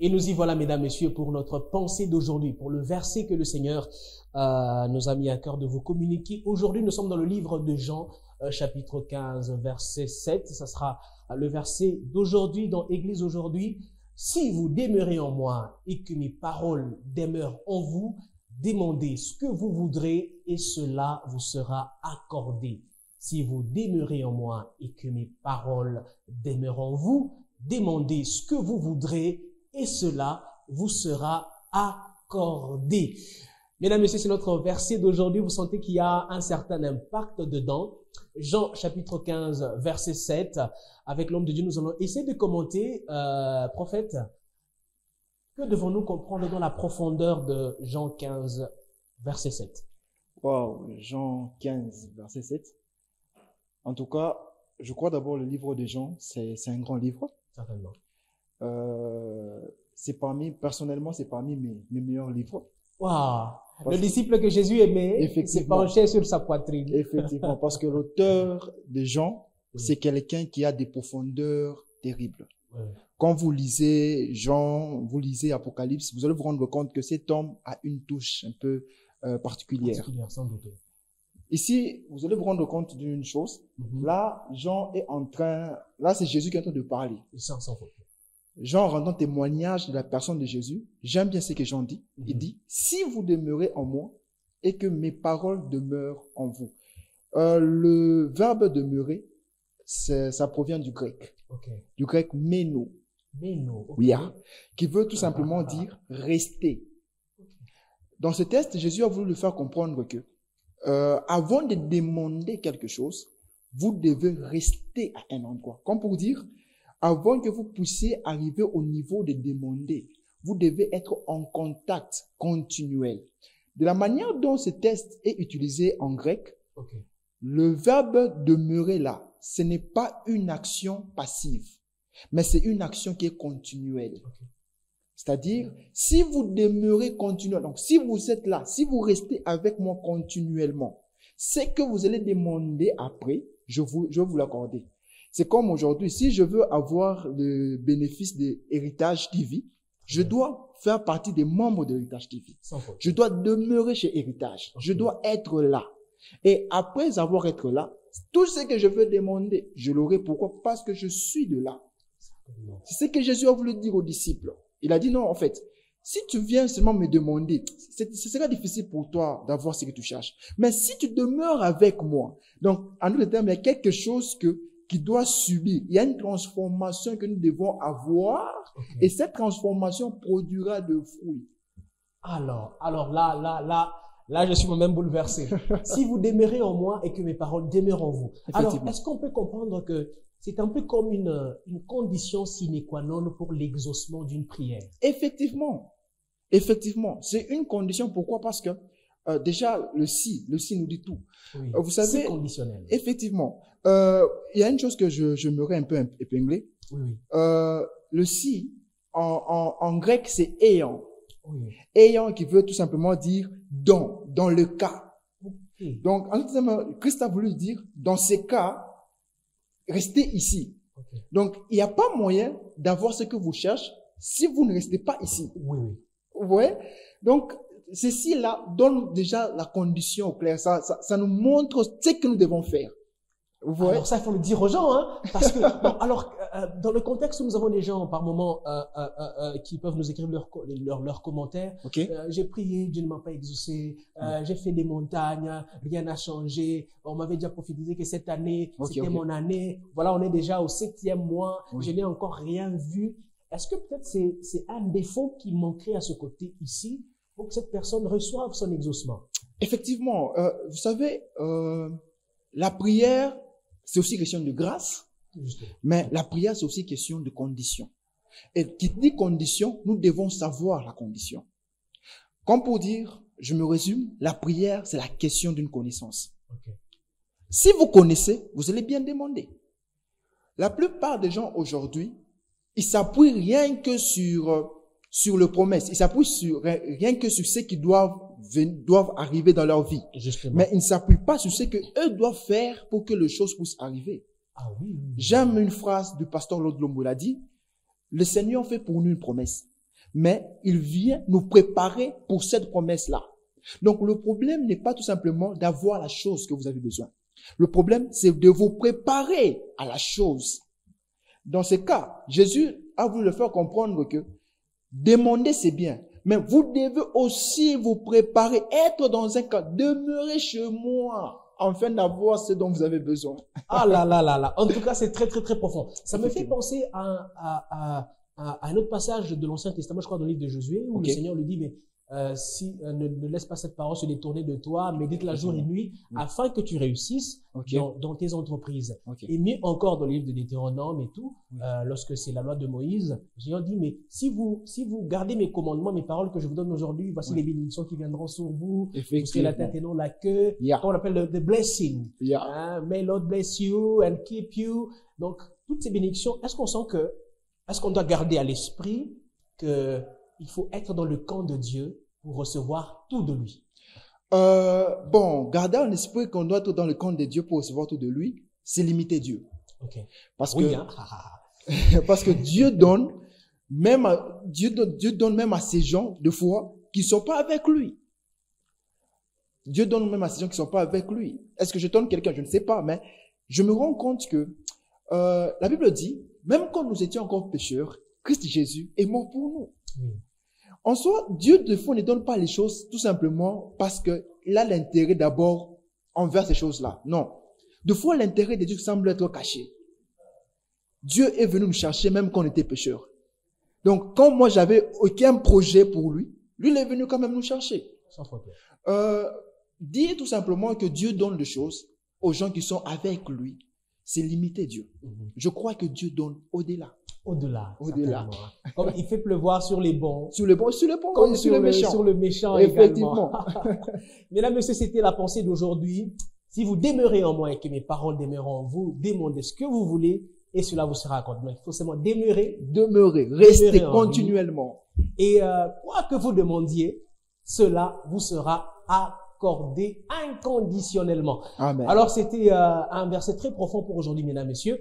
Et nous y voilà, mesdames, messieurs, pour notre pensée d'aujourd'hui, pour le verset que le Seigneur nous a mis à cœur de vous communiquer. Aujourd'hui, nous sommes dans le livre de Jean, chapitre 15, verset 7. Ça sera le verset d'aujourd'hui, dans Église aujourd'hui. Si vous demeurez en moi et que mes paroles demeurent en vous, demandez ce que vous voudrez et cela vous sera accordé. Si vous demeurez en moi et que mes paroles demeurent en vous, demandez ce que vous voudrez et cela vous sera accordé. Mesdames et messieurs, c'est notre verset d'aujourd'hui. Vous sentez qu'il y a un certain impact dedans. Jean chapitre 15, verset 7. Avec l'homme de Dieu, nous allons essayer de commenter, prophète, que devons-nous comprendre dans la profondeur de Jean 15, verset 7? Wow, Jean 15, verset 7. En tout cas, je crois d'abord le livre de Jean, c'est un grand livre. Certainement. Personnellement, c'est parmi mes meilleurs livres. Wow. Le disciple que Jésus aimait s'est penché sur sa poitrine. Effectivement, parce que l'auteur de Jean, c'est quelqu'un qui a des profondeurs terribles. Oui. Quand vous lisez Jean, vous lisez Apocalypse, vous allez vous rendre compte que cet homme a une touche un peu particulière. Sans doute. Ici, vous allez vous rendre compte d'une chose. Là, là, c'est Jésus qui est en train de parler. Sans faute. Jean rendant témoignage de la personne de Jésus. J'aime bien ce que Jean dit. Il dit, si vous demeurez en moi et que mes paroles demeurent en vous. Le verbe demeurer, ça provient du grec. Okay. Du grec meno. Meno. Okay. Oui, qui veut tout simplement dire rester. Okay. Dans ce texte, Jésus a voulu le faire comprendre que avant de demander quelque chose, vous devez rester à un endroit. Comme pour dire, avant que vous puissiez arriver au niveau de demander, vous devez être en contact continuel. De la manière dont ce texte est utilisé en grec, le verbe demeurer là, ce n'est pas une action passive, mais c'est une action qui est continuelle. C'est-à-dire, si vous demeurez continuellement, donc si vous êtes là, si vous restez avec moi continuellement, c'est que vous allez demander après, je vais vous l'accorder. C'est comme aujourd'hui, si je veux avoir le bénéfice de Héritage TV, je dois faire partie des membres de Héritage TV. Je dois demeurer chez Héritage. Je dois être là. Et après avoir été là, tout ce que je veux demander, je l'aurai. Pourquoi? Parce que je suis de là. C'est ce que Jésus a voulu dire aux disciples. Il a dit non, en fait, si tu viens seulement me demander, ce sera difficile pour toi d'avoir ce que tu cherches. Mais si tu demeures avec moi, donc, en d'autres termes, il y a quelque chose qui doit subir. Il y a une transformation que nous devons avoir et cette transformation produira de fruits. Alors là, je suis moi-même bouleversé. Si vous demeurez en moi et que mes paroles demeurent en vous. Alors, est-ce qu'on peut comprendre que c'est un peu comme une condition sine qua non pour l'exaucement d'une prière? Effectivement. Effectivement. C'est une condition. Pourquoi? Parce que déjà, le si nous dit tout. Oui, vous savez, c'est conditionnel. Effectivement. Il y a une chose que je m'aurais un peu épinglé. Oui. Le si, en grec, c'est ayant. Oui. Ayant qui veut tout simplement dire dans le cas. Okay. Donc, en tout cas, Christ a voulu dire, dans ces cas, restez ici. Okay. Donc, il n'y a pas moyen d'avoir ce que vous cherchez si vous ne restez pas ici. Oui. Vous voyez? Donc, ceci-là donne déjà la condition au clair. Ça nous montre ce que nous devons faire. Vous voyez? Alors ça, il faut le dire aux gens, hein, parce que dans le contexte où nous avons des gens par moment qui peuvent nous écrire leurs commentaires. J'ai prié, Dieu ne m'a pas exaucé. J'ai fait des montagnes, rien n'a changé. On m'avait déjà prophétisé que cette année c'était mon année. Voilà, on est déjà au 7e mois. Je n'ai encore rien vu. Est-ce que peut-être c'est un défaut qui manquerait à ce côté ici pour que cette personne reçoive son exaucement? Effectivement, vous savez, la prière, c'est aussi question de grâce, mais la prière, c'est aussi question de condition. Et qui dit condition, nous devons savoir la condition. Comme pour dire, je me résume, la prière, c'est la question d'une connaissance. Si vous connaissez, vous allez bien demander. La plupart des gens aujourd'hui, ils s'appuient rien que sur le promesse. Ils s'appuient rien que sur ce qui doivent arriver dans leur vie. Justement. Mais ils ne s'appuient pas sur ce que eux doivent faire pour que les choses puissent arriver. Ah oui. J'aime une phrase du pasteur Lord Lombo, il a dit, le Seigneur fait pour nous une promesse. mais il vient nous préparer pour cette promesse-là. Donc, le problème n'est pas tout simplement d'avoir la chose que vous avez besoin. Le problème, c'est de vous préparer à la chose. Dans ce cas, Jésus a voulu le faire comprendre que demander, c'est bien, mais vous devez aussi vous préparer, être dans un cas, demeurer chez moi, afin d'avoir ce dont vous avez besoin. Ah là là là là. En tout cas, c'est très très très profond. Ça me fait penser à un autre passage de l'Ancien Testament, je crois dans le livre de Josué, où le Seigneur lui dit, mais ne laisse pas cette parole se détourner de toi, médite la jour et nuit, afin que tu réussisses dans tes entreprises. Et mieux encore dans le livre de Deutéronome et tout, lorsque c'est la loi de Moïse, Jésus dit, mais si vous gardez mes commandements, mes paroles que je vous donne aujourd'hui, voici les bénédictions qui viendront sur vous, vous serez la tête et non la queue, qu'on appelle the blessing. May Lord bless you and keep you. Donc, toutes ces bénédictions, est-ce qu'on doit garder à l'esprit que il faut être dans le camp de Dieu pour recevoir tout de lui? Garder en esprit qu'on doit être dans le camp de Dieu pour recevoir tout de lui, c'est limiter Dieu. Parce que Dieu donne même à ces gens de foi qui ne sont pas avec lui. Dieu donne même à ces gens qui ne sont pas avec lui. Est-ce que je donne quelqu'un? Je ne sais pas, mais je me rends compte que la Bible dit, même quand nous étions encore pécheurs, Christ Jésus est mort pour nous. En soi, Dieu de fois ne donne pas les choses tout simplement parce qu'il a l'intérêt d'abord envers ces choses-là. Non. De fois, l'intérêt de Dieu semble être caché. Dieu est venu nous chercher même quand on était pécheurs. Donc, quand moi j'avais aucun projet pour lui, lui il est venu quand même nous chercher. Dire tout simplement que Dieu donne des choses aux gens qui sont avec lui, c'est limiter Dieu. Je crois que Dieu donne au-delà. Au-delà. Comme il fait pleuvoir sur les bons. Sur le méchant. Sur le méchant effectivement. Mesdames, messieurs, c'était la pensée d'aujourd'hui. Si vous demeurez en moi et que mes paroles demeurent en vous, demandez ce que vous voulez et cela vous sera accordé. Il faut seulement demeurer, rester continuellement. Et quoi que vous demandiez, cela vous sera accordé inconditionnellement. Amen. Alors, c'était un verset très profond pour aujourd'hui, mesdames, messieurs.